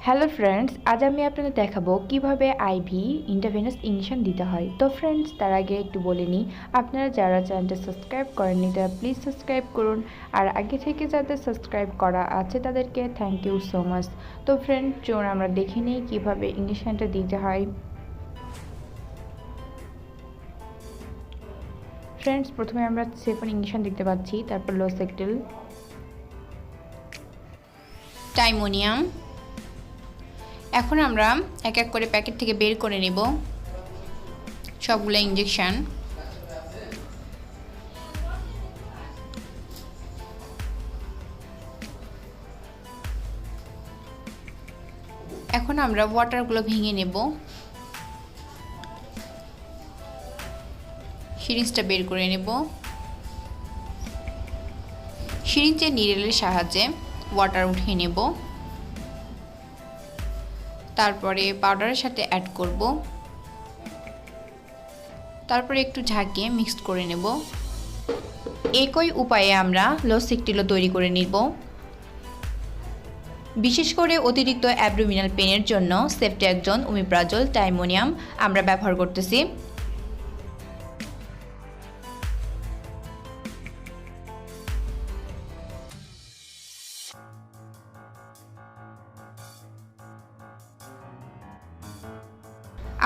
Hello friends, আজ আমি আপনাদের দেখাবো কিভাবে আইভি ইন্টারভেনাস ইঞ্জেকশন দিতে হয়। তো ফ্রেন্ডস, তার আগে একটু বলে নিই, আপনারা যারা চ্যানেলটা সাবস্ক্রাইব করেননি তারা প্লিজ সাবস্ক্রাইব করুন, আর আগে থেকে যাদের সাবস্ক্রাইব করা আছে তাদেরকে থ্যাংক ইউ সো মাচ। তো ফ্রেন্ডস, চলুন আমরা দেখে নিই কীভাবে ইঞ্জেকশনটা দিতে হয়। ফ্রেন্ডস, প্রথমে আমরা সেফন ইঞ্জেকশন দেখতে পাচ্ছি, তারপর লোসেকটিল, টাইমোনিয়াম। এখন আমরা এক এক করে প্যাকেট থেকে বের করে নেব সবগুলো ইঞ্জেকশন। এখন আমরা ওয়াটারগুলো ভেঙে নেব, সিরিঞ্জটা বের করে নেব। সিরিঞ্জের নিডেলের সাহায্যে ওয়াটার উঠিয়ে নেব, তারপরে পাউডারের সাথে অ্যাড করব, তারপরে একটু ঝাঁকিয়ে মিক্সড করে নেব। একই উপায়ে আমরা লোসেকটিলও তৈরি করে নিব। বিশেষ করে অতিরিক্ত অ্যাবডোমিনাল পেনের জন্য সেফট্যাকজন, ওমিপ্রাজল, টাইমোনিয়াম আমরা ব্যবহার করতেছি।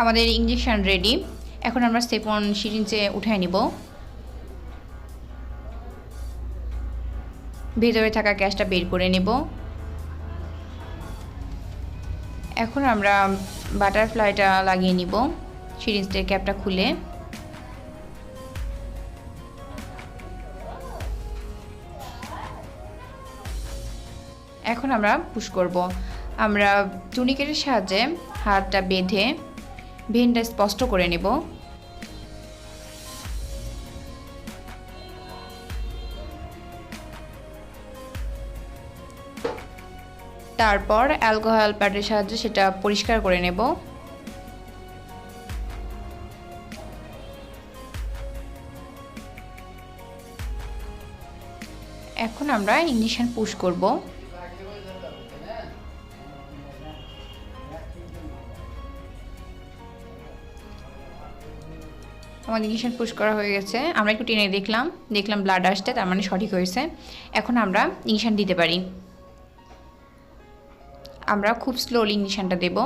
আমাদের ইঞ্জেকশন রেডি। এখন আমরা সেফন সিরিঞ্জে উঠায় নিব। ভেতরে থাকা গ্যাসটা বের করে নেব। এখন আমরা বাটারফ্লাইটা লাগিয়ে নিব সিরিঞ্জের ক্যাপটা খুলে। এখন আমরা পুশ করব। আমরা টুনিকেটের সাহায্যে হাতটা বেঁধে ভেনটা স্পষ্ট করে নেব। তারপর অ্যালকোহল প্যাডের সাহায্যে সেটা পরিষ্কার করে নেব। এখন আমরা ইঞ্জেকশন পুশ করব। আমাদের ইঞ্জেকশন পুশ করা হয়ে গেছে। আমরা একটু টেনে দেখলাম ব্লাড আসতে, তার মানে সঠিক হয়েছে। এখন আমরা ইঞ্জেকশন দিতে পারি। আমরা খুব স্লোলি ইঞ্জেকশনটা দেব।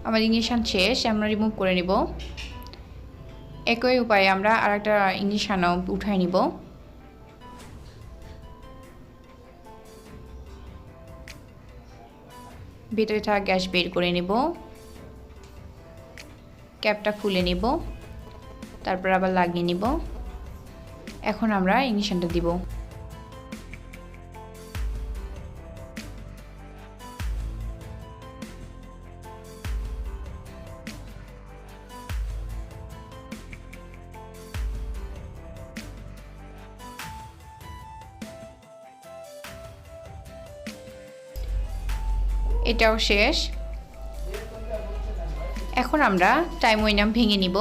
আমাদের ইঞ্জেকশন শেষ, আমরা রিমুভ করে নিব। একই উপায়ে আমরা আরেকটা ইঞ্জেকশনও উঠাই নিব। ভিতরে থাকা গ্যাস বের করে নেব, ক্যাপটা খুলে নেব, তারপর আবার লাগিয়ে নিব। এখন আমরা ইঞ্জেকশনটা দিব। এটাও শেষ। এখন আমরা টাইমোনিয়াম ভেঙে নিব,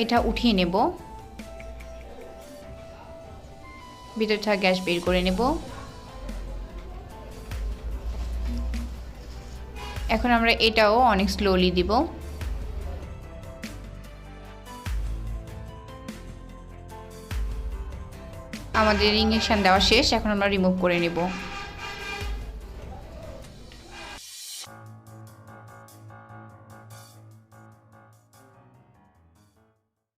এটা উঠিয়ে নেব, ভিতরে থাকা গ্যাস বের করে নেব। এখন আমরা এটাও অনেক স্লোলি দিব। আমাদের ইঞ্জেকশন দেওয়া শেষ, এখন আমরা রিমুভ করে নেব।